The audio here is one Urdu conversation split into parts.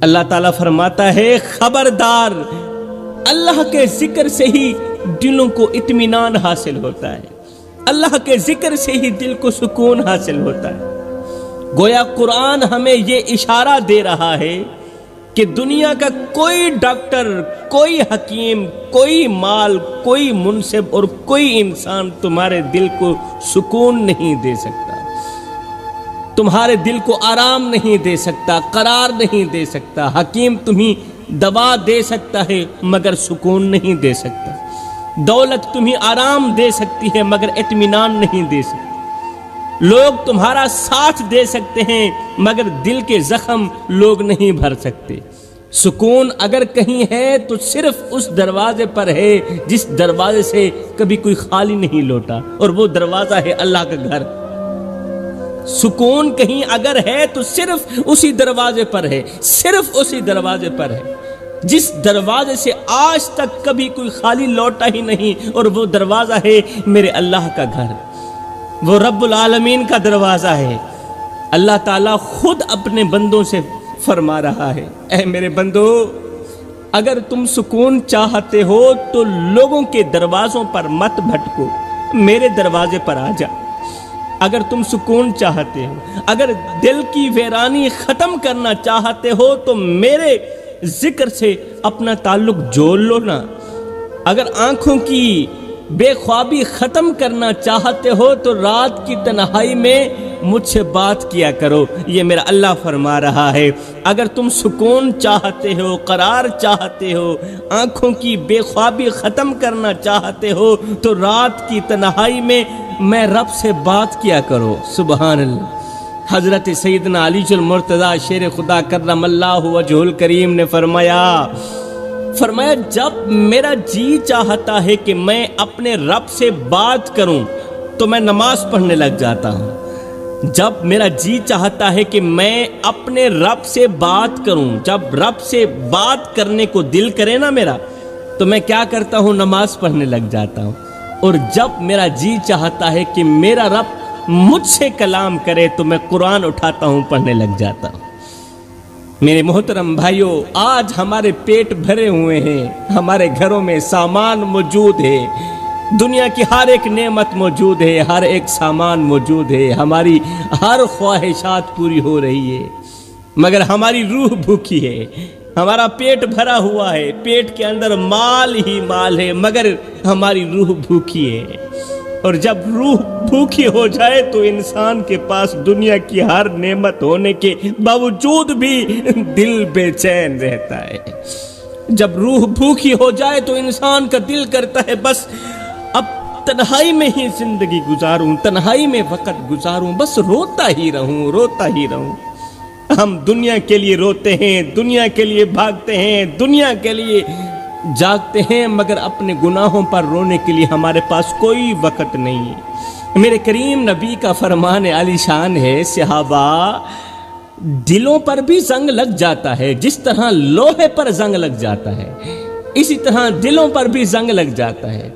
اللہ تعالیٰ فرماتا ہے خبردار، اللہ کے ذکر سے ہی دلوں کو اطمینان حاصل ہوتا ہے، اللہ کے ذکر سے ہی دل کو سکون حاصل ہوتا ہے۔ گویا قرآن ہمیں یہ اشارہ دے رہا ہے کہ دنیا کا کوئی ڈاکٹر، کوئی حکیم، کوئی مال، کوئی منصب اور کوئی انسان تمہارے دل کو سکون نہیں دے سکتا، تمہارے دل کو آرام نہیں دے سکتا، قرار نہیں دے سکتا۔ حکیم تمہیں دوا دے سکتا ہے مگر سکون نہیں دے سکتا، دولت تمہیں آرام دے سکتی ہے مگر اطمینان نہیں دے سکتی، لوگ تمہارا ساتھ دے سکتے ہیں مگر دل کے زخم لوگ نہیں بھر سکتے۔ سکون اگر کہیں ہے تو صرف اس دروازے پر ہے جس دروازے سے کبھی کوئی خالی نہیں لوٹا، اور وہ دروازہ ہے اللہ کا گھر۔ سکون کہیں اگر ہے تو صرف اسی دروازے پر ہے، صرف اسی دروازے پر ہے جس دروازے سے آج تک کبھی کوئی خالی لوٹا ہی نہیں، اور وہ دروازہ ہے میرے اللہ کا گھر، وہ رب العالمین کا دروازہ ہے۔ اللہ تعالیٰ خود اپنے بندوں سے فرما رہا ہے، اے میرے بندو، اگر تم سکون چاہتے ہو تو لوگوں کے دروازوں پر مت بھٹکو، میرے دروازے پر آ جا۔ اگر تم سکون چاہتے ہو، اگر دل کی ویرانی ختم کرنا چاہتے ہو تو میرے ذکر سے اپنا تعلق جوڑ لو نا۔ اگر آنکھوں کی بے خوابی ختم کرنا چاہتے ہو تو رات کی تنہائی میں مجھ سے بات کیا کرو، یہ میرا اللہ فرما رہا ہے۔ اگر تم سکون چاہتے ہو، قرار چاہتے ہو، آنکھوں کی بے خوابی ختم کرنا چاہتے ہو تو رات کی تنہائی میں رب سے بات کیا کرو۔ سبحان اللہ۔ حضرت سیدنا علی المرتضیٰ شیر خدا کرم اللہ وجہ الکریم نے فرمایا جب میرا جی چاہتا ہے کہ میں اپنے رب سے بات کروں تو میں نماز پڑھنے لگ جاتا ہوں۔ جب میرا جی چاہتا ہے کہ میں اپنے رب سے بات کروں، جب رب سے بات کرنے کو دل کرے نا میرا، تو میں کیا کرتا ہوں؟ نماز پڑھنے لگ جاتا ہوں۔ اور جب میرا جی چاہتا ہے کہ میرا رب مجھ سے کلام کرے تو میں قرآن اٹھاتا ہوں، پڑھنے لگ جاتا ہوں۔ میرے محترم بھائیوں، آج ہمارے پیٹ بھرے ہوئے ہیں، ہمارے گھروں میں سامان موجود ہے، دنیا کی ہر ایک نعمت موجود ہے، ہر ایک سامان موجود ہے، ہماری ہر خواہشات پوری ہو رہی ہے، مگر ہماری روح بھوکی ہے۔ ہمارا پیٹ بھرا ہوا ہے، پیٹ کے اندر مال ہی مال ہے، مگر ہماری روح بھوکی ہے۔ اور جب روح بھوکی ہو جائے تو انسان کے پاس دنیا کی ہر نعمت ہونے کے باوجود بھی دل بے چین رہتا ہے۔ جب روح بھوکی ہو جائے تو انسان کا دل کرتا ہے بس اب تنہائی میں ہی زندگی گزاروں، تنہائی میں وقت گزاروں، بس روتا ہی رہوں، روتا ہی رہوں۔ ہم دنیا کے لیے روتے ہیں، دنیا کے لیے بھاگتے ہیں، دنیا کے لیے جاگتے ہیں، مگر اپنے گناہوں پر رونے کے لیے ہمارے پاس کوئی وقت نہیں ہے۔ میرے کریم نبی کا فرمان عالی شان ہے، صحابہ، دلوں پر بھی زنگ لگ جاتا ہے، جس طرح لوہے پر زنگ لگ جاتا ہے اسی طرح دلوں پر بھی زنگ لگ جاتا ہے۔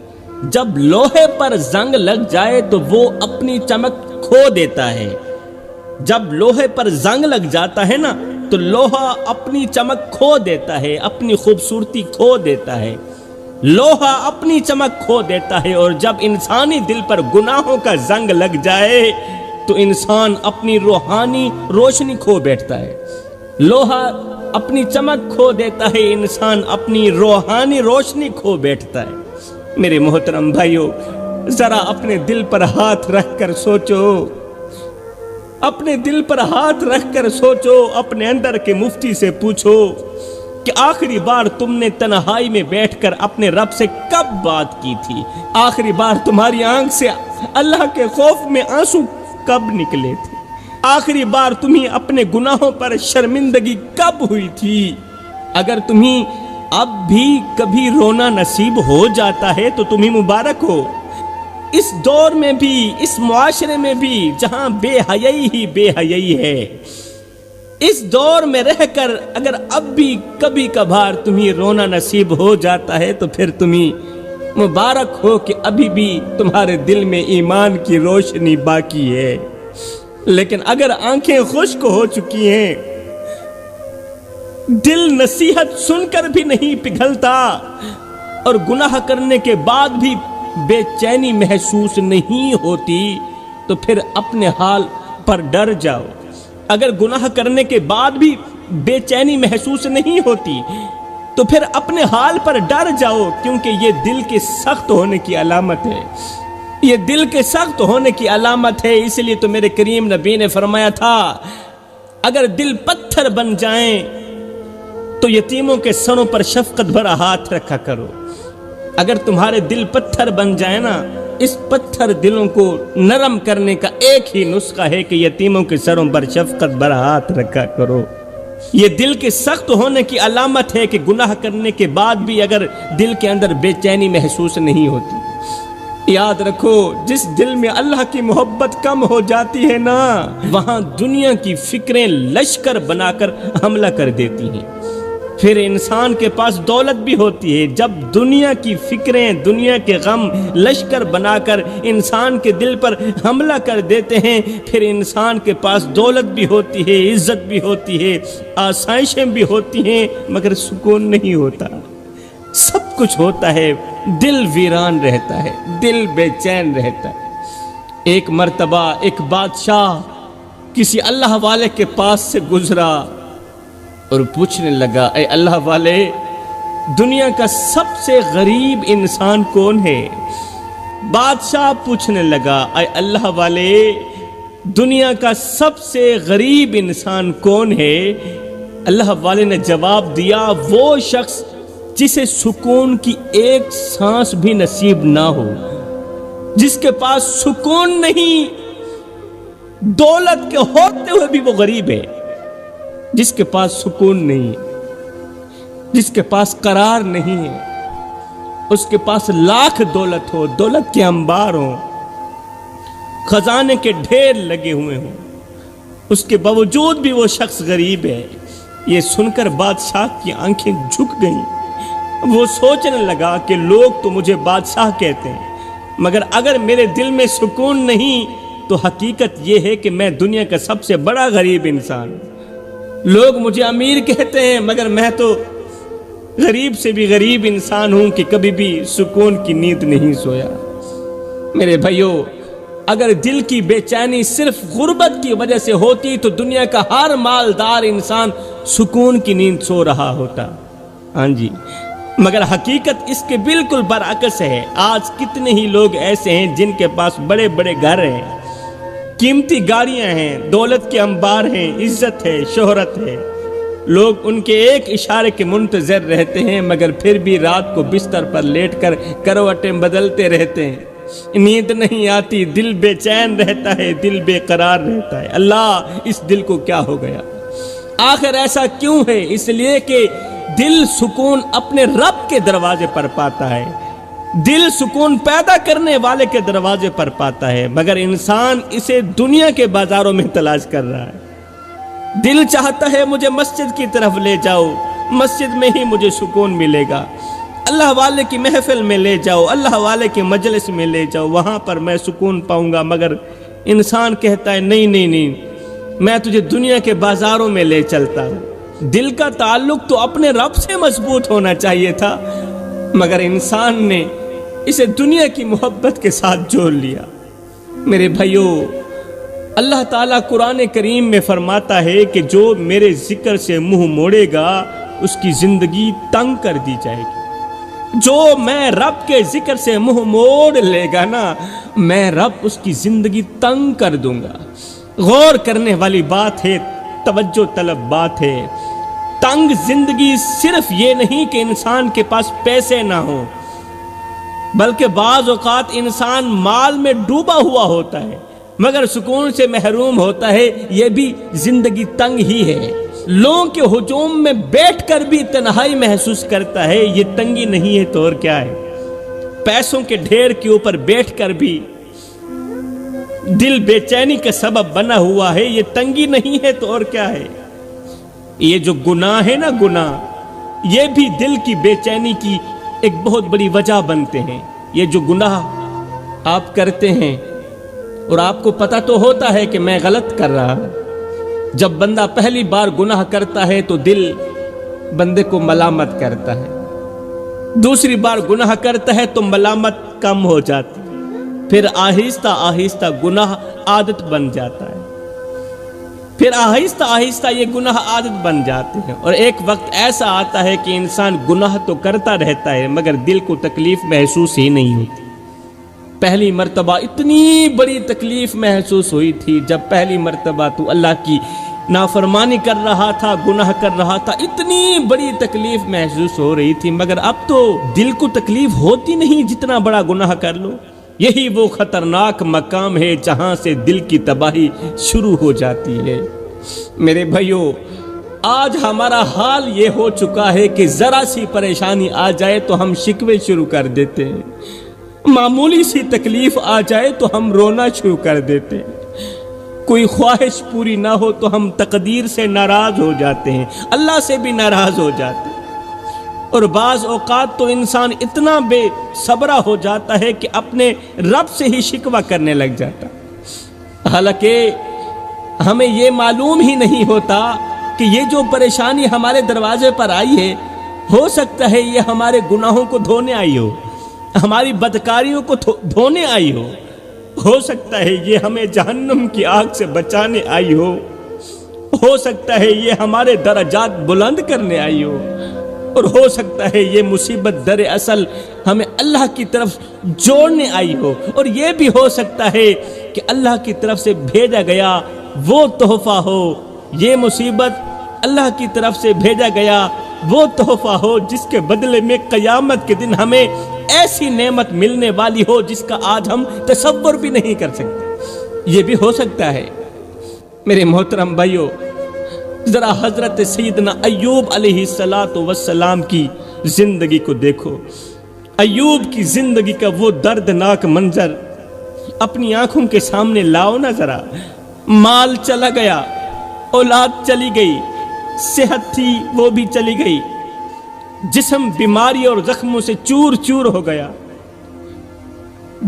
جب لوہے پر زنگ لگ جائے تو وہ اپنی چمک کھو دیتا ہے۔ جب لوہے پر زنگ لگ جاتا ہے نا تو لوہا اپنی چمک کھو دیتا ہے، اپنی خوبصورتی کھو دیتا ہے، لوہا اپنی چمک کھو دیتا ہے۔ اور جب انسانی دل پر گناہوں کا زنگ لگ جائے تو انسان اپنی روحانی روشنی کھو بیٹھتا ہے۔ لوہا اپنی چمک کھو دیتا ہے، انسان اپنی روحانی روشنی کھو بیٹھتا ہے۔ میرے محترم بھائیوں، ذرا اپنے دل پر ہاتھ رکھ کر سوچو، اپنے دل پر ہاتھ رکھ کر سوچو، اپنے اندر کے مفتی سے پوچھو کہ آخری بار تم نے تنہائی میں بیٹھ کر اپنے رب سے کب بات کی تھی؟ آخری بار تمہاری آنکھ سے اللہ کے خوف میں آنسو کب نکلے تھے؟ آخری بار تمہیں اپنے گناہوں پر شرمندگی کب ہوئی تھی؟ اگر تمہیں اب بھی کبھی رونا نصیب ہو جاتا ہے تو تمہیں مبارک ہو۔ اس دور میں بھی، اس معاشرے میں بھی جہاں بے حیائی ہی بے حیائی ہے، اس دور میں رہ کر اگر اب بھی کبھی کبھار تمہیں رونا نصیب ہو جاتا ہے تو پھر تمہیں مبارک ہو کہ ابھی بھی تمہارے دل میں ایمان کی روشنی باقی ہے۔ لیکن اگر آنکھیں خشک ہو چکی ہیں، دل نصیحت سن کر بھی نہیں پگھلتا اور گناہ کرنے کے بعد بھی بے چینی محسوس نہیں ہوتی تو پھر اپنے حال پر ڈر جاؤ۔ اگر گناہ کرنے کے بعد بھی بے چینی محسوس نہیں ہوتی تو پھر اپنے حال پر ڈر جاؤ، کیونکہ یہ دل کے سخت ہونے کی علامت ہے۔ یہ دل کے سخت ہونے کی علامت ہے۔ اس لیے تو میرے کریم نبی نے فرمایا تھا اگر دل پتھر بن جائیں تو یتیموں کے سروں پر شفقت بھرا ہاتھ رکھا کرو۔ اگر تمہارے دل پتھر بن جائے نا، اس پتھر دلوں کو نرم کرنے کا ایک ہی نسخہ ہے کہ یتیموں کے سروں پر شفقت بھرا ہاتھ رکھا کرو۔ یہ دل کے سخت ہونے کی علامت ہے کہ گناہ کرنے کے بعد بھی اگر دل کے اندر بے چینی محسوس نہیں ہوتی۔ یاد رکھو، جس دل میں اللہ کی محبت کم ہو جاتی ہے نا، وہاں دنیا کی فکریں لشکر بنا کر حملہ کر دیتی ہیں۔ پھر انسان کے پاس دولت بھی ہوتی ہے، جب دنیا کی فکریں، دنیا کے غم لشکر بنا کر انسان کے دل پر حملہ کر دیتے ہیں، پھر انسان کے پاس دولت بھی ہوتی ہے، عزت بھی ہوتی ہے، آسائشیں بھی ہوتی ہیں، مگر سکون نہیں ہوتا۔ سب کچھ ہوتا ہے، دل ویران رہتا ہے، دل بے چین رہتا ہے۔ ایک مرتبہ ایک بادشاہ کسی اللہ والے کے پاس سے گزرا اور پوچھنے لگا، اے اللہ والے، دنیا کا سب سے غریب انسان کون ہے؟ بادشاہ پوچھنے لگا، اے اللہ والے، دنیا کا سب سے غریب انسان کون ہے؟ اللہ والے نے جواب دیا، وہ شخص جسے سکون کی ایک سانس بھی نصیب نہ ہو، جس کے پاس سکون نہیں، دولت کے ہوتے ہوئے بھی وہ غریب ہے، جس کے پاس سکون نہیں، جس کے پاس قرار نہیں ہے، اس کے پاس لاکھ دولت ہو، دولت کے انبار ہوں، خزانے کے ڈھیر لگے ہوئے ہوں، اس کے باوجود بھی وہ شخص غریب ہے۔ یہ سن کر بادشاہ کی آنکھیں جھک گئیں۔ وہ سوچنے لگا کہ لوگ تو مجھے بادشاہ کہتے ہیں، مگر اگر میرے دل میں سکون نہیں تو حقیقت یہ ہے کہ میں دنیا کا سب سے بڑا غریب انسان ہوں۔ لوگ مجھے امیر کہتے ہیں، مگر میں تو غریب سے بھی غریب انسان ہوں کہ کبھی بھی سکون کی نیند نہیں سویا۔ میرے بھائیو، اگر دل کی بے چینی صرف غربت کی وجہ سے ہوتی تو دنیا کا ہر مالدار انسان سکون کی نیند سو رہا ہوتا۔ ہاں جی، مگر حقیقت اس کے بالکل برعکس ہے۔ آج کتنے ہی لوگ ایسے ہیں جن کے پاس بڑے بڑے گھر ہیں، قیمتی گاڑیاں ہیں، دولت کے انبار ہیں، عزت ہے، شہرت ہے، لوگ ان کے ایک اشارے کے منتظر رہتے ہیں، مگر پھر بھی رات کو بستر پر لیٹ کر کروٹیں بدلتے رہتے ہیں، نیند نہیں آتی، دل بے چین رہتا ہے، دل بے قرار رہتا ہے۔ اللہ، اس دل کو کیا ہو گیا؟ آخر ایسا کیوں ہے؟ اس لیے کہ دل سکون اپنے رب کے دروازے پر پاتا ہے، دل سکون پیدا کرنے والے کے دروازے پر پاتا ہے، مگر انسان اسے دنیا کے بازاروں میں تلاش کر رہا ہے۔ دل چاہتا ہے مجھے مسجد کی طرف لے جاؤ، مسجد میں ہی مجھے سکون ملے گا، اللہ والے کی محفل میں لے جاؤ، اللہ والے کی مجلس میں لے جاؤ، وہاں پر میں سکون پاؤں گا، مگر انسان کہتا ہے نہیں نہیں نہیں، میں تجھے دنیا کے بازاروں میں لے چلتا ہوں۔ دل کا تعلق تو اپنے رب سے مضبوط ہونا چاہیے تھا، مگر انسان نے اسے دنیا کی محبت کے ساتھ جوڑ لیا۔ میرے بھائیو، اللہ تعالیٰ قرآن کریم میں فرماتا ہے کہ جو میرے ذکر سے منہ موڑے گا اس کی زندگی تنگ کر دی جائے گی۔ جو میں رب کے ذکر سے منہ موڑ لے گا نا، میں رب اس کی زندگی تنگ کر دوں گا۔ غور کرنے والی بات ہے، توجہ طلب بات ہے۔ تنگ زندگی صرف یہ نہیں کہ انسان کے پاس پیسے نہ ہوں، بلکہ بعض اوقات انسان مال میں ڈوبا ہوا ہوتا ہے مگر سکون سے محروم ہوتا ہے، یہ بھی زندگی تنگ ہی ہے۔ لوگوں کے ہجوم میں بیٹھ کر بھی تنہائی محسوس کرتا ہے، یہ تنگی نہیں ہے تو اور کیا ہے؟ پیسوں کے ڈھیر کے اوپر بیٹھ کر بھی دل بے چینی کا سبب بنا ہوا ہے، یہ تنگی نہیں ہے تو اور کیا ہے؟ یہ جو گناہ ہے نا، گناہ، یہ بھی دل کی بے چینی کی ایک بہت بڑی وجہ بنتے ہیں۔ یہ جو گناہ آپ کرتے ہیں اور آپ کو پتہ تو ہوتا ہے کہ میں غلط کر رہا ہوں، جب بندہ پہلی بار گناہ کرتا ہے تو دل بندے کو ملامت کرتا ہے، دوسری بار گناہ کرتا ہے تو ملامت کم ہو جاتی، پھر آہستہ آہستہ گناہ عادت بن جاتا ہے، پھر آہستہ آہستہ یہ گناہ عادت بن جاتے ہیں، اور ایک وقت ایسا آتا ہے کہ انسان گناہ تو کرتا رہتا ہے مگر دل کو تکلیف محسوس ہی نہیں ہوتی۔ پہلی مرتبہ اتنی بڑی تکلیف محسوس ہوئی تھی جب پہلی مرتبہ تو اللہ کی نافرمانی کر رہا تھا، گناہ کر رہا تھا، اتنی بڑی تکلیف محسوس ہو رہی تھی، مگر اب تو دل کو تکلیف ہوتی نہیں جتنا بڑا گناہ کر لو۔ یہی وہ خطرناک مقام ہے جہاں سے دل کی تباہی شروع ہو جاتی ہے۔ میرے بھائیو، آج ہمارا حال یہ ہو چکا ہے کہ ذرا سی پریشانی آ جائے تو ہم شکوے شروع کر دیتے ہیں، معمولی سی تکلیف آ جائے تو ہم رونا شروع کر دیتے ہیں، کوئی خواہش پوری نہ ہو تو ہم تقدیر سے ناراض ہو جاتے ہیں، اللہ سے بھی ناراض ہو جاتے ہیں، اور بعض اوقات تو انسان اتنا بے صبرا ہو جاتا ہے کہ اپنے رب سے ہی شکوہ کرنے لگ جاتا، حالانکہ ہمیں یہ معلوم ہی نہیں ہوتا کہ یہ جو پریشانی ہمارے دروازے پر آئی ہے، ہو سکتا ہے یہ ہمارے گناہوں کو دھونے آئی ہو، ہماری بدکاریوں کو دھونے آئی ہو سکتا ہے یہ ہمیں جہنم کی آگ سے بچانے آئی ہو سکتا ہے یہ ہمارے درجات بلند کرنے آئی اور ہو سکتا ہے یہ مصیبت دراصل ہمیں اللہ کی طرف جوڑنے آئی ہو، اور یہ بھی ہو سکتا ہے کہ اللہ کی طرف سے بھیجا گیا وہ تحفہ ہو، یہ مصیبت اللہ کی طرف سے بھیجا گیا وہ تحفہ ہو جس کے بدلے میں قیامت کے دن ہمیں ایسی نعمت ملنے والی ہو جس کا آج ہم تصور بھی نہیں کر سکتے۔ یہ بھی ہو سکتا ہے۔ میرے محترم بھائیو، ذرا حضرت سیدنا ایوب علیہ السلام کی زندگی کو دیکھو، ایوب کی زندگی کا وہ دردناک منظر اپنی آنکھوں کے سامنے لاؤ نا ذرا۔ مال چلا گیا، اولاد چلی گئی، صحت تھی وہ بھی چلی گئی، جسم بیماری اور زخموں سے چور چور ہو گیا،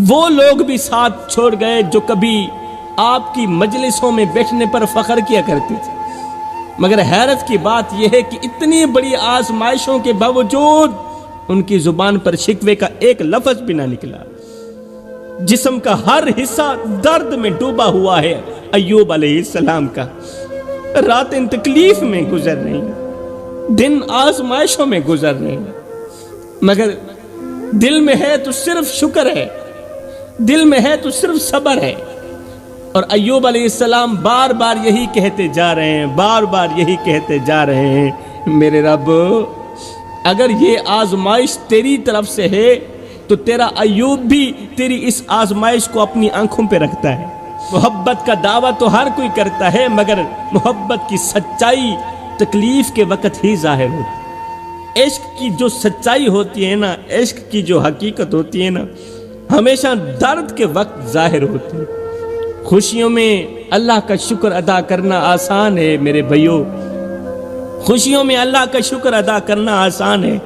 وہ لوگ بھی ساتھ چھوڑ گئے جو کبھی آپ کی مجلسوں میں بیٹھنے پر فخر کیا کرتے تھے، مگر حیرت کی بات یہ ہے کہ اتنی بڑی آزمائشوں کے باوجود ان کی زبان پر شکوے کا ایک لفظ بھی نہ نکلا۔ جسم کا ہر حصہ درد میں ڈوبا ہوا ہے ایوب علیہ السلام کا، راتیں تکلیف میں گزر رہی ہیں، دن آزمائشوں میں گزر رہے ہیں، مگر دل میں ہے تو صرف شکر ہے، دل میں ہے تو صرف صبر ہے۔ اور ایوب علیہ السلام بار بار یہی کہتے جا رہے ہیں، بار بار یہی کہتے جا رہے ہیں، میرے رب اگر یہ آزمائش تیری طرف سے ہے تو تیرا ایوب بھی تیری اس آزمائش کو اپنی آنکھوں پہ رکھتا ہے۔ محبت کا دعویٰ تو ہر کوئی کرتا ہے، مگر محبت کی سچائی تکلیف کے وقت ہی ظاہر ہوتی۔ عشق کی جو سچائی ہوتی ہے نا، عشق کی جو حقیقت ہوتی ہے نا، ہمیشہ درد کے وقت ظاہر ہوتی ہے۔ خوشیوں میں اللہ کا شکر ادا کرنا آسان ہے میرے بھائیو، خوشیوں میں اللہ کا شکر ادا کرنا آسان ہے،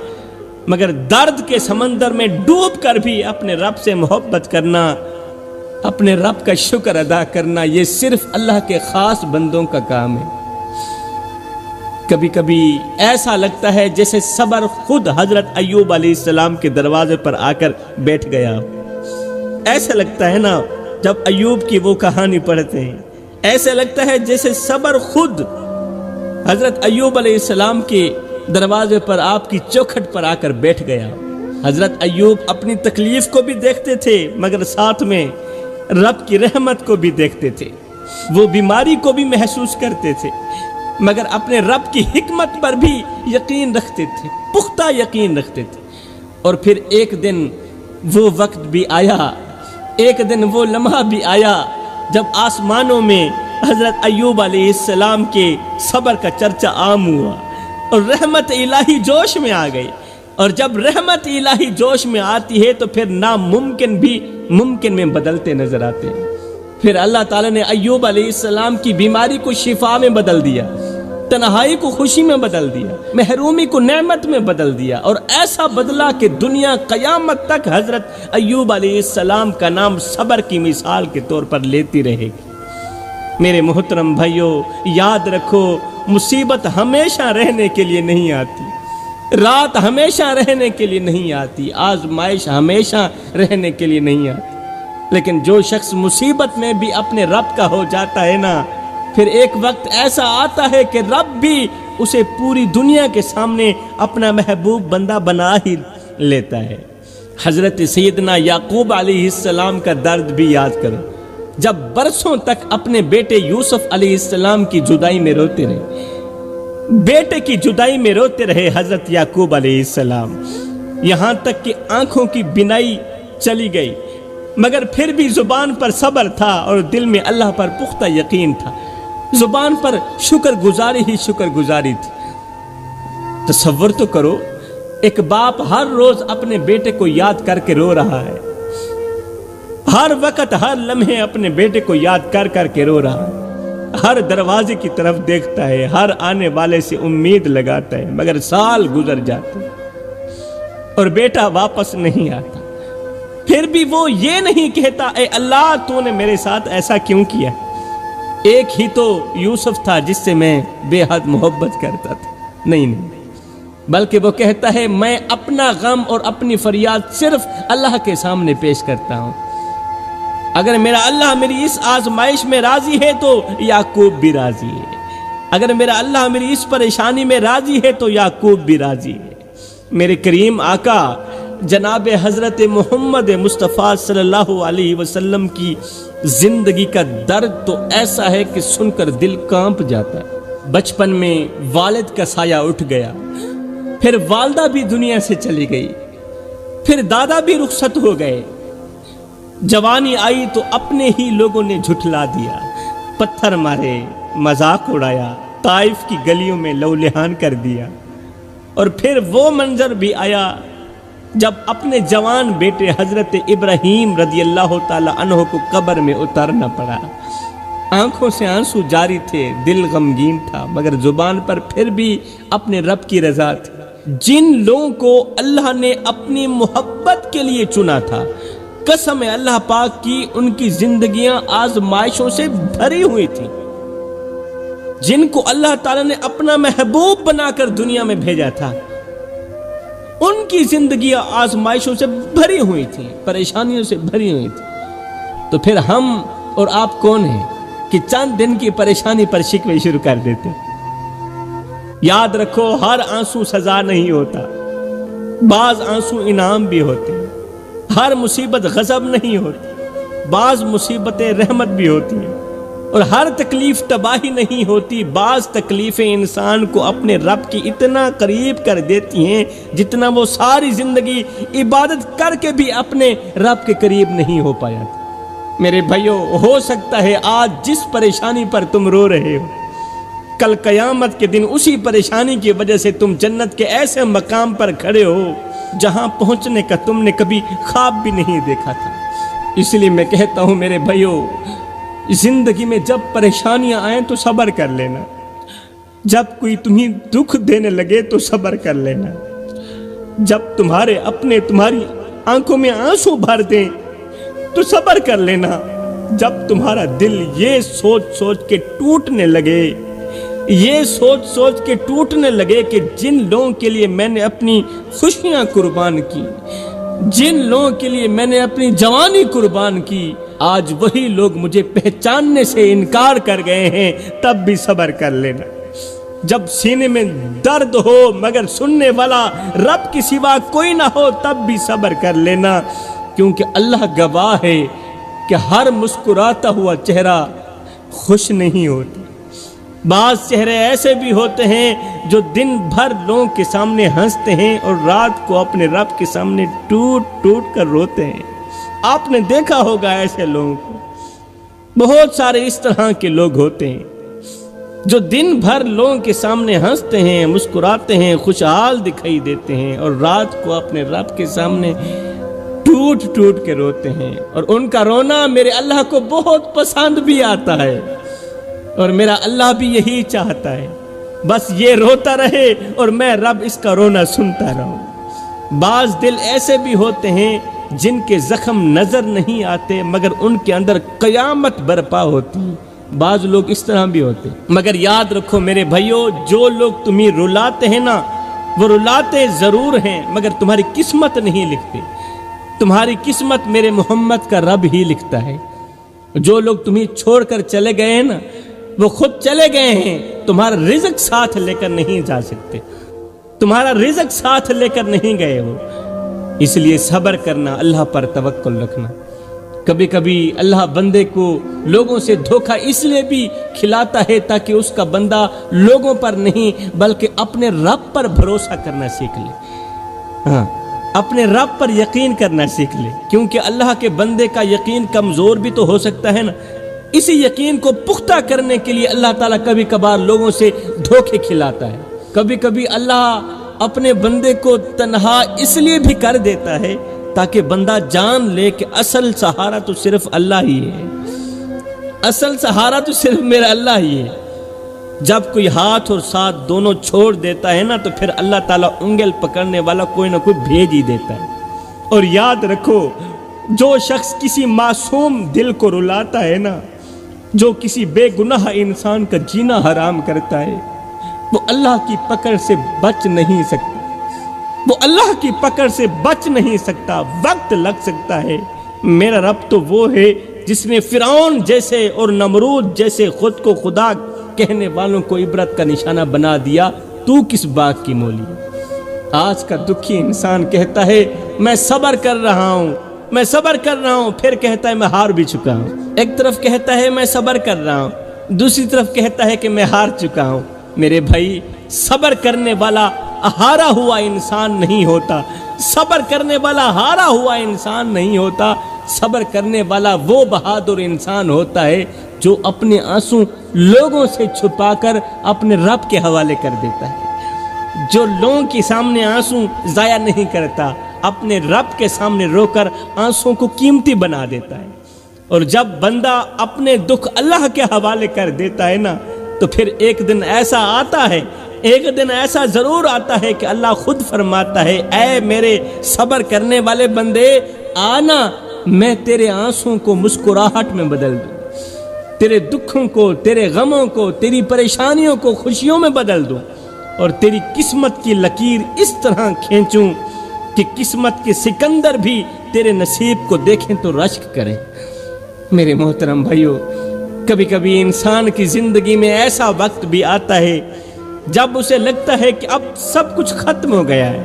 مگر درد کے سمندر میں ڈوب کر بھی اپنے رب سے محبت کرنا، اپنے رب کا شکر ادا کرنا، یہ صرف اللہ کے خاص بندوں کا کام ہے۔ کبھی کبھی ایسا لگتا ہے جیسے صبر خود حضرت ایوب علیہ السلام کے دروازے پر آ کر بیٹھ گیا۔ ایسا لگتا ہے نا جب ایوب کی وہ کہانی پڑھتے ہیں، ایسا لگتا ہے جیسے صبر خود حضرت ایوب علیہ السلام کے دروازے پر آپ کی چوکھٹ پر آ کر بیٹھ گیا۔ حضرت ایوب اپنی تکلیف کو بھی دیکھتے تھے مگر ساتھ میں رب کی رحمت کو بھی دیکھتے تھے، وہ بیماری کو بھی محسوس کرتے تھے مگر اپنے رب کی حکمت پر بھی یقین رکھتے تھے، پختہ یقین رکھتے تھے۔ اور پھر ایک دن وہ وقت بھی آیا، ایک دن وہ لمحہ بھی آیا جب آسمانوں میں حضرت ایوب علیہ السلام کے صبر کا چرچا عام ہوا اور رحمت الہی جوش میں آ گئی، اور جب رحمت الہی جوش میں آتی ہے تو پھر ناممکن بھی ممکن میں بدلتے نظر آتے ہیں۔ پھر اللہ تعالیٰ نے ایوب علیہ السلام کی بیماری کو شفا میں بدل دیا، تنہائی کو خوشی میں بدل دیا، محرومی کو نعمت میں بدل دیا، اور ایسا بدلا کہ دنیا قیامت تک حضرت ایوب علیہ السلام کا نام صبر کی مثال کے طور پر لیتی رہے گی۔ میرے محترم بھائیو، یاد رکھو مصیبت ہمیشہ رہنے کے لیے نہیں آتی، رات ہمیشہ رہنے کے لیے نہیں آتی، آزمائش ہمیشہ رہنے کے لیے نہیں آتی، لیکن جو شخص مصیبت میں بھی اپنے رب کا ہو جاتا ہے نا، پھر ایک وقت ایسا آتا ہے کہ رب بھی اسے پوری دنیا کے سامنے اپنا محبوب بندہ بنا ہی لیتا ہے۔ حضرت سیدنا یعقوب علیہ السلام کا درد بھی یاد کرو، جب برسوں تک اپنے بیٹے یوسف علیہ السلام کی جدائی میں روتے رہے، بیٹے کی جدائی میں روتے رہے حضرت یعقوب علیہ السلام، یہاں تک کہ آنکھوں کی بینائی چلی گئی، مگر پھر بھی زبان پر صبر تھا اور دل میں اللہ پر پختہ یقین تھا، زبان پر شکر گزاری ہی شکر گزاری تھی۔ تصور تو کرو، ایک باپ ہر روز اپنے بیٹے کو یاد کر کے رو رہا ہے، ہر وقت ہر لمحے اپنے بیٹے کو یاد کر کر کے رو رہا ہے، ہر دروازے کی طرف دیکھتا ہے، ہر آنے والے سے امید لگاتا ہے، مگر سال گزر جاتے ہیں اور بیٹا واپس نہیں آتا، پھر بھی وہ یہ نہیں کہتا اے اللہ تو نے میرے ساتھ ایسا کیوں کیا؟ ایک ہی تو یوسف تھا جس سے میں بے حد محبت کرتا تھا، نہیں، بلکہ وہ کہتا ہے میں اپنا غم اور اپنی فریاد صرف اللہ کے سامنے پیش کرتا ہوں، اگر میرا اللہ میری اس آزمائش میں راضی ہے تو یعقوب بھی راضی ہے، اگر میرا اللہ میری اس پریشانی میں راضی ہے تو یعقوب بھی راضی ہے۔ میرے کریم آقا جناب حضرت محمد مصطفیٰ صلی اللہ علیہ وسلم کی زندگی کا درد تو ایسا ہے کہ سن کر دل کانپ جاتا ہے۔ بچپن میں والد کا سایہ اٹھ گیا، پھر والدہ بھی دنیا سے چلی گئی، پھر دادا بھی رخصت ہو گئے، جوانی آئی تو اپنے ہی لوگوں نے جھٹلا دیا، پتھر مارے، مذاق اڑایا، طائف کی گلیوں میں لہولہان کر دیا، اور پھر وہ منظر بھی آیا جب اپنے جوان بیٹے حضرت ابراہیم رضی اللہ تعالی عنہ کو قبر میں اتارنا پڑا، آنکھوں سے آنسو جاری تھے، دل غمگین تھا، مگر زبان پر پھر بھی اپنے رب کی رضا تھی۔ جن لوگوں کو اللہ نے اپنی محبت کے لیے چنا تھا، قسم ہے اللہ پاک کی، ان کی زندگیاں آزمائشوں سے بھری ہوئی تھی۔ جن کو اللہ تعالیٰ نے اپنا محبوب بنا کر دنیا میں بھیجا تھا، ان کی زندگیاں آزمائشوں سے بھری ہوئی تھی، پریشانیوں سے بھری ہوئی تھی، تو پھر ہم اور آپ کون ہیں کہ چند دن کی پریشانی پر شکوے شروع کر دیتے؟ یاد رکھو، ہر آنسو سزا نہیں ہوتا، بعض آنسو انعام بھی ہوتے ہیں، ہر مصیبت غضب نہیں ہوتی، بعض مصیبتیں رحمت بھی ہوتی ہیں، اور ہر تکلیف تباہی نہیں ہوتی، بعض تکلیفیں انسان کو اپنے رب کی اتنا قریب کر دیتی ہیں جتنا وہ ساری زندگی عبادت کر کے بھی اپنے رب کے قریب نہیں ہو پایا تھا۔ میرے بھائیو، ہو سکتا ہے آج جس پریشانی پر تم رو رہے ہو، کل قیامت کے دن اسی پریشانی کی وجہ سے تم جنت کے ایسے مقام پر کھڑے ہو جہاں پہنچنے کا تم نے کبھی خواب بھی نہیں دیکھا تھا۔ اس لیے میں کہتا ہوں میرے بھائیو، زندگی میں جب پریشانیاں آئیں تو صبر کر لینا، جب کوئی تمہیں دکھ دینے لگے تو صبر کر لینا، جب تمہاری آنکھوں میں آنسو بھر دیں تو صبر کر لینا، جب تمہارا دل یہ سوچ سوچ کے ٹوٹنے لگے کہ جن لوگوں کے لیے میں نے اپنی خوشیاں قربان کی، جن لوگوں کے لیے میں نے اپنی جوانی قربان کی، آج وہی لوگ مجھے پہچاننے سے انکار کر گئے ہیں، تب بھی صبر کر لینا۔ جب سینے میں درد ہو مگر سننے والا رب کی سوا کوئی نہ ہو، تب بھی صبر کر لینا، کیونکہ اللہ گواہ ہے کہ ہر مسکراتا ہوا چہرہ خوش نہیں ہوتا۔ بعض چہرے ایسے بھی ہوتے ہیں جو دن بھر لوگوں کے سامنے ہنستے ہیں اور رات کو اپنے رب کے سامنے ٹوٹ ٹوٹ کر روتے ہیں۔ آپ نے دیکھا ہوگا ایسے لوگوں کو، بہت سارے اس طرح کے لوگ ہوتے ہیں جو دن بھر لوگوں کے سامنے ہنستے ہیں، مسکراتے ہیں، خوشحال دکھائی دیتے ہیں، اور رات کو اپنے رب کے سامنے ٹوٹ ٹوٹ کے روتے ہیں، اور ان کا رونا میرے اللہ کو بہت پسند بھی آتا ہے، اور میرا اللہ بھی یہی چاہتا ہے، بس یہ روتا رہے اور میں رب اس کا رونا سنتا رہوں۔ بعض دل ایسے بھی ہوتے ہیں جن کے زخم نظر نہیں آتے مگر ان کے اندر قیامت برپا ہوتی، بعض لوگ اس طرح بھی ہوتے، مگر یاد رکھو میرے بھائیو، جو لوگ تمہیں رلاتے ہیں نا، وہ رلاتے ضرور ہیں مگر تمہاری قسمت نہیں لکھتے، تمہاری قسمت میرے محمد کا رب ہی لکھتا ہے۔ جو لوگ تمہیں چھوڑ کر چلے گئے ہیں نا، وہ خود چلے گئے ہیں، تمہارا رزق ساتھ لے کر نہیں جا سکتے، تمہارا رزق ساتھ لے کر نہیں گئے وہ۔ اس لیے صبر کرنا، اللہ پر توکل رکھنا۔ کبھی کبھی اللہ بندے کو لوگوں سے دھوکہ اس لیے بھی کھلاتا ہے تاکہ اس کا بندہ لوگوں پر نہیں بلکہ اپنے رب پر بھروسہ کرنا سیکھ لے، ہاں اپنے رب پر یقین کرنا سیکھ لے، کیونکہ اللہ کے بندے کا یقین کمزور بھی تو ہو سکتا ہے نا۔ اسی یقین کو پختہ کرنے کے لیے اللہ تعالیٰ کبھی کبھار لوگوں سے دھوکے کھلاتا ہے۔ کبھی کبھی اللہ اپنے بندے کو تنہا اس لیے بھی کر دیتا ہے تاکہ بندہ جان لے کہ اصل سہارا تو صرف اللہ ہی ہے، اصل سہارا تو صرف میرا اللہ ہی ہے۔ جب کوئی ہاتھ اور ساتھ دونوں چھوڑ دیتا ہے نا تو پھر اللہ تعالیٰ انگل پکڑنے والا کوئی نہ کوئی بھیج ہی دیتا ہے۔ اور یاد رکھو، جو شخص کسی معصوم دل کو رلاتا ہے نا، جو کسی بے گناہ انسان کا جینا حرام کرتا ہے، وہ اللہ کی پکڑ سے بچ نہیں سکتا، وہ اللہ کی پکڑ سے بچ نہیں سکتا، وقت لگ سکتا ہے۔ میرا رب تو وہ ہے جس نے فرعون جیسے اور نمرود جیسے خود کو خدا کہنے والوں کو عبرت کا نشانہ بنا دیا، تو کس بات کی مولی ہے؟ آج کا دکھی انسان کہتا ہے میں صبر کر رہا ہوں، میں صبر کر رہا ہوں، پھر کہتا ہے میں ہار بھی چکا ہوں۔ ایک طرف کہتا ہے میں صبر کر رہا ہوں، دوسری طرف کہتا ہے کہ میں ہار چکا ہوں۔ میرے بھائی، صبر کرنے والا ہارا ہوا انسان نہیں ہوتا، صبر کرنے والا ہارا ہوا انسان نہیں ہوتا، صبر کرنے والا وہ بہادر انسان ہوتا ہے جو اپنے آنسو لوگوں سے چھپا کر اپنے رب کے حوالے کر دیتا ہے، جو لوگوں کے سامنے آنسو ضائع نہیں کرتا، اپنے رب کے سامنے رو کر آنسوں کو قیمتی بنا دیتا ہے۔ اور جب بندہ اپنے دکھ اللہ کے حوالے کر دیتا ہے نا، تو پھر ایک دن ایسا آتا ہے، ایک دن ایسا ضرور آتا ہے کہ اللہ خود فرماتا ہے اے میرے صبر کرنے والے بندے، آنا، میں تیرے آنسوں کو مسکراہٹ میں بدل دوں، تیرے دکھوں کو، تیرے غموں کو، تیری پریشانیوں کو خوشیوں میں بدل دوں، اور تیری قسمت کی لکیر اس طرح کھینچوں کہ قسمت کے سکندر بھی تیرے نصیب کو دیکھیں تو رشک کریں۔ میرے محترم بھائیو، کبھی کبھی انسان کی زندگی میں ایسا وقت بھی آتا ہے جب اسے لگتا ہے کہ اب سب کچھ ختم ہو گیا ہے،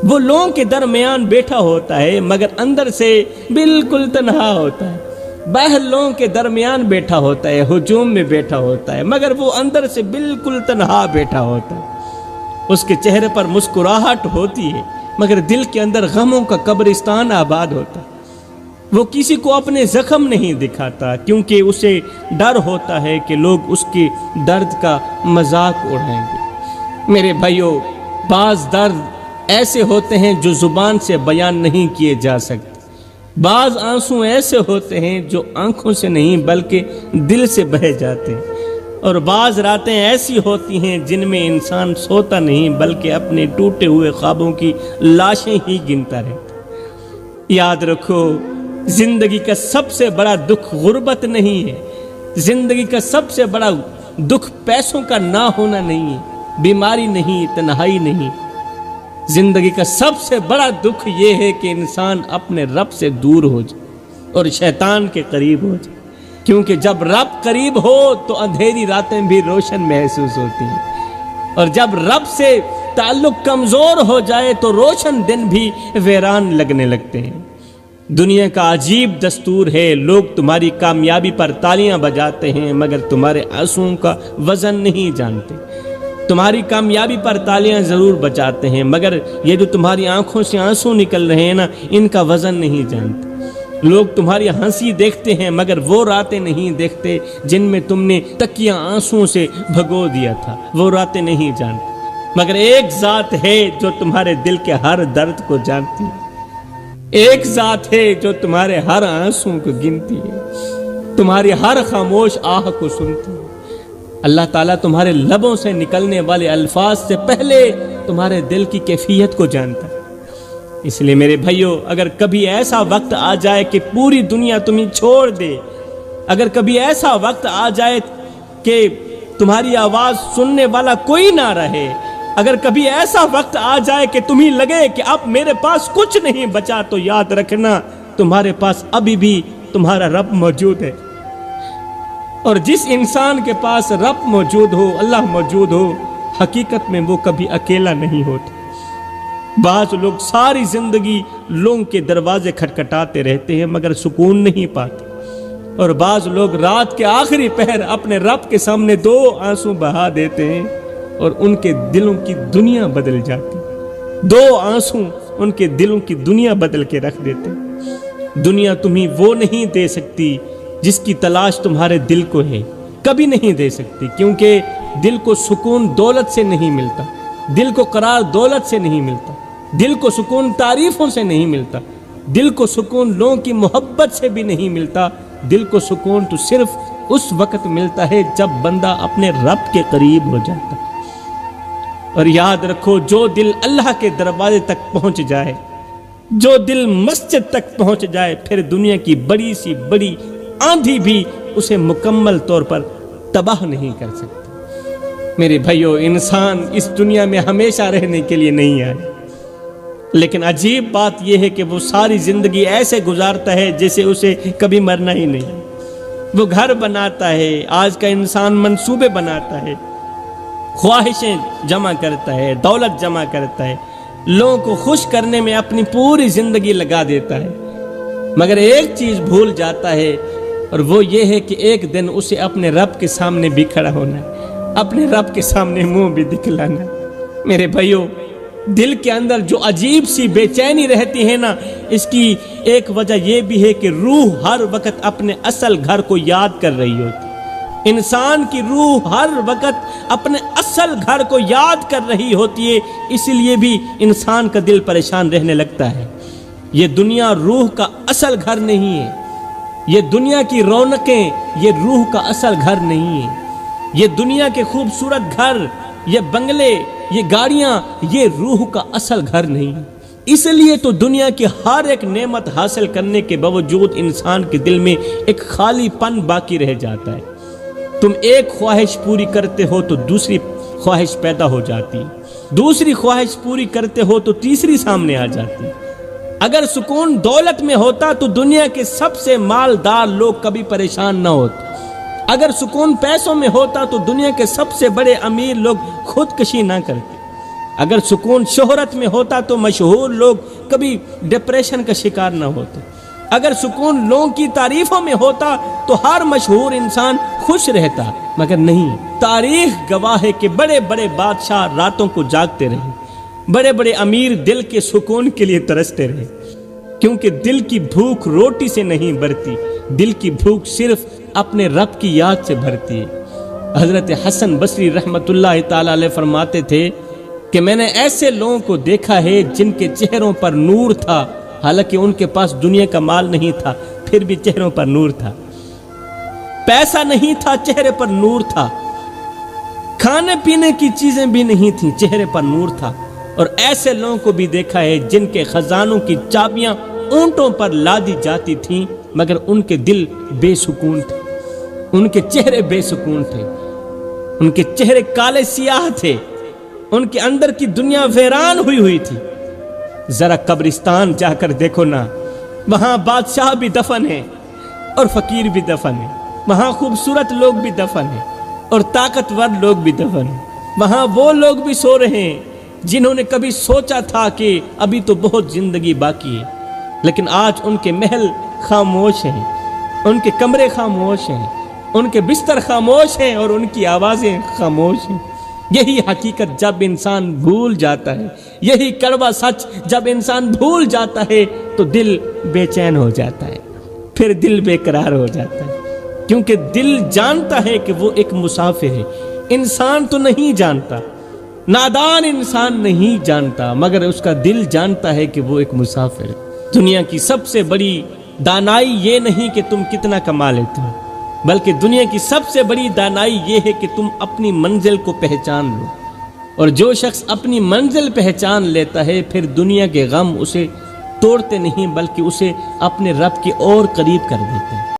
وہ لوگوں کے درمیان بیٹھا ہوتا ہے مگر اندر سے بالکل تنہا ہوتا ہے، باہر لوگوں کے درمیان بیٹھا ہوتا ہے، ہجوم میں بیٹھا ہوتا ہے مگر وہ اندر سے بالکل تنہا بیٹھا ہوتا ہے۔ اس کے چہرے پر مسکراہٹ ہوتی ہے مگر دل کے اندر غموں کا قبرستان آباد ہوتا ہے۔ وہ کسی کو اپنے زخم نہیں دکھاتا کیونکہ اسے ڈر ہوتا ہے کہ لوگ اس کے درد کا مذاق اڑائیں گے۔ میرے بھائیو، بعض درد ایسے ہوتے ہیں جو زبان سے بیان نہیں کیے جا سکتے، بعض آنسو ایسے ہوتے ہیں جو آنکھوں سے نہیں بلکہ دل سے بہہ جاتے ہیں، اور بعض راتیں ایسی ہوتی ہیں جن میں انسان سوتا نہیں بلکہ اپنے ٹوٹے ہوئے خوابوں کی لاشیں ہی گنتا رہتا۔ یاد رکھو، زندگی کا سب سے بڑا دکھ غربت نہیں ہے، زندگی کا سب سے بڑا دکھ پیسوں کا نہ ہونا نہیں ہے، بیماری نہیں، تنہائی نہیں۔ زندگی کا سب سے بڑا دکھ یہ ہے کہ انسان اپنے رب سے دور ہو جائے اور شیطان کے قریب ہو جائے، کیونکہ جب رب قریب ہو تو اندھیری راتیں بھی روشن محسوس ہوتی ہیں، اور جب رب سے تعلق کمزور ہو جائے تو روشن دن بھی ویران لگنے لگتے ہیں۔ دنیا کا عجیب دستور ہے، لوگ تمہاری کامیابی پر تالیاں بجاتے ہیں مگر تمہارے آنسوؤں کا وزن نہیں جانتے۔ تمہاری کامیابی پر تالیاں ضرور بجاتے ہیں مگر یہ جو تمہاری آنکھوں سے آنسو نکل رہے ہیں نا، ان کا وزن نہیں جانتے۔ لوگ تمہاری ہنسی دیکھتے ہیں مگر وہ راتیں نہیں دیکھتے جن میں تم نے تکیاں آنسوؤں سے بھگو دیا تھا، وہ راتیں نہیں جانتے۔ مگر ایک ذات ہے جو تمہارے دل کے ہر درد کو جانتی ہے، ایک ذات ہے جو تمہارے ہر آنسوں کو گنتی ہے، تمہاری ہر خاموش آہ کو سنتی ہے۔ اللہ تعالیٰ تمہارے لبوں سے نکلنے والے الفاظ سے پہلے تمہارے دل کی کیفیت کو جانتا ہے۔ اس لیے میرے بھائیو، اگر کبھی ایسا وقت آ جائے کہ پوری دنیا تمہیں چھوڑ دے، اگر کبھی ایسا وقت آ جائے کہ تمہاری آواز سننے والا کوئی نہ رہے، اگر کبھی ایسا وقت آ جائے کہ تمہیں لگے کہ اب میرے پاس کچھ نہیں بچا، تو یاد رکھنا تمہارے پاس ابھی بھی تمہارا رب موجود ہے۔ اور جس انسان کے پاس رب موجود ہو، اللہ موجود ہو، حقیقت میں وہ کبھی اکیلا نہیں ہوتا۔ بعض لوگ ساری زندگی لوگوں کے دروازے کھٹکھٹاتے رہتے ہیں مگر سکون نہیں پاتے، اور بعض لوگ رات کے آخری پہر اپنے رب کے سامنے 2 آنسو بہا دیتے ہیں اور ان کے دلوں کی دنیا بدل جاتی، 2 آنسو ان کے دلوں کی دنیا بدل کے رکھ دیتے ہیں۔ دنیا تمہیں وہ نہیں دے سکتی جس کی تلاش تمہارے دل کو ہے، کبھی نہیں دے سکتی، کیونکہ دل کو سکون دولت سے نہیں ملتا، دل کو قرار دولت سے نہیں ملتا، دل کو سکون تعریفوں سے نہیں ملتا، دل کو سکون لوگوں کی محبت سے بھی نہیں ملتا، دل کو سکون تو صرف اس وقت ملتا ہے جب بندہ اپنے رب کے قریب ہو جاتا ہے۔ اور یاد رکھو، جو دل اللہ کے دروازے تک پہنچ جائے، جو دل مسجد تک پہنچ جائے، پھر دنیا کی بڑی سی بڑی آندھی بھی اسے مکمل طور پر تباہ نہیں کر سکتی۔ میرے بھائیو، انسان اس دنیا میں ہمیشہ رہنے کے لیے نہیں آئے، لیکن عجیب بات یہ ہے کہ وہ ساری زندگی ایسے گزارتا ہے جیسے اسے کبھی مرنا ہی نہیں۔ وہ گھر بناتا ہے، آج کا انسان منصوبے بناتا ہے، خواہشیں جمع کرتا ہے، دولت جمع کرتا ہے، لوگوں کو خوش کرنے میں اپنی پوری زندگی لگا دیتا ہے، مگر ایک چیز بھول جاتا ہے، اور وہ یہ ہے کہ ایک دن اسے اپنے رب کے سامنے بھی کھڑا ہونا ہے، اپنے رب کے سامنے منہ بھی دکھلانا ہے۔ میرے بھائیو، دل کے اندر جو عجیب سی بے چینی رہتی ہے نا، اس کی ایک وجہ یہ بھی ہے کہ روح ہر وقت اپنے اصل گھر کو یاد کر رہی ہوتی۔ انسان کی روح ہر وقت اپنے اصل گھر کو یاد کر رہی ہوتی ہے، اسی لیے بھی انسان کا دل پریشان رہنے لگتا ہے۔ یہ دنیا روح کا اصل گھر نہیں ہے، یہ دنیا کی رونقیں یہ روح کا اصل گھر نہیں ہے، یہ دنیا کے خوبصورت گھر، یہ بنگلے، یہ گاڑیاں، یہ روح کا اصل گھر نہیں ہے۔ اس لیے تو دنیا کی ہر ایک نعمت حاصل کرنے کے باوجود انسان کے دل میں ایک خالی پن باقی رہ جاتا ہے۔ تم ایک خواہش پوری کرتے ہو تو دوسری خواہش پیدا ہو جاتی، دوسری خواہش پوری کرتے ہو تو تیسری سامنے آ جاتی۔ اگر سکون دولت میں ہوتا تو دنیا کے سب سے مالدار لوگ کبھی پریشان نہ ہوتے، اگر سکون پیسوں میں ہوتا تو دنیا کے سب سے بڑے امیر لوگ خودکشی نہ کرتے، اگر سکون شہرت میں ہوتا تو مشہور لوگ کبھی ڈپریشن کا شکار نہ ہوتے، اگر سکون لوگوں کی تعریفوں میں ہوتا تو ہر مشہور انسان خوش رہتا، مگر نہیں۔ تاریخ گواہ ہے کہ بڑے بڑے بادشاہ راتوں کو جاگتے رہے، بڑے بڑے امیر دل کے سکون کے لیے ترستے رہے، کیونکہ دل کی بھوک روٹی سے نہیں بھرتی، دل کی بھوک صرف اپنے رب کی یاد سے بھرتی ہے۔ حضرت حسن بصری رحمت اللہ تعالی علیہ فرماتے تھے کہ میں نے ایسے لوگوں کو دیکھا ہے جن کے چہروں پر نور تھا، حالانکہ ان کے پاس دنیا کا مال نہیں تھا، پھر بھی چہروں پر نور تھا، پیسہ نہیں تھا، چہرے پر نور تھا، کھانے پینے کی چیزیں بھی نہیں تھیں، چہرے پر نور تھا۔ اور ایسے لوگوں کو بھی دیکھا ہے جن کے خزانوں کی چابیاں اونٹوں پر لادی جاتی تھیں، مگر ان کے دل بے سکون تھے، ان کے چہرے بے سکون تھے، ان کے چہرے کالے سیاہ تھے، ان کے اندر کی دنیا ویران ہوئی تھی۔ ذرا قبرستان جا کر دیکھو نا، وہاں بادشاہ بھی دفن ہیں اور فقیر بھی دفن ہیں، وہاں خوبصورت لوگ بھی دفن ہیں اور طاقتور لوگ بھی دفن ہیں، وہاں وہ لوگ بھی سو رہے ہیں جنہوں نے کبھی سوچا تھا کہ ابھی تو بہت زندگی باقی ہے، لیکن آج ان کے محل خاموش ہیں، ان کے کمرے خاموش ہیں، ان کے بستر خاموش ہیں اور ان کی آوازیں خاموش ہیں۔ یہی حقیقت جب انسان بھول جاتا ہے، یہی کڑوا سچ جب انسان بھول جاتا ہے تو دل بے چین ہو جاتا ہے، پھر دل بے قرار ہو جاتا ہے، کیونکہ دل جانتا ہے کہ وہ ایک مسافر ہے۔ انسان تو نہیں جانتا، نادان انسان نہیں جانتا، مگر اس کا دل جانتا ہے کہ وہ ایک مسافر ہے۔ دنیا کی سب سے بڑی دانائی یہ نہیں کہ تم کتنا کما لیتے ہو، بلکہ دنیا کی سب سے بڑی دانائی یہ ہے کہ تم اپنی منزل کو پہچان لو، اور جو شخص اپنی منزل پہچان لیتا ہے پھر دنیا کے غم اسے توڑتے نہیں بلکہ اسے اپنے رب کے اور قریب کر دیتے ہیں۔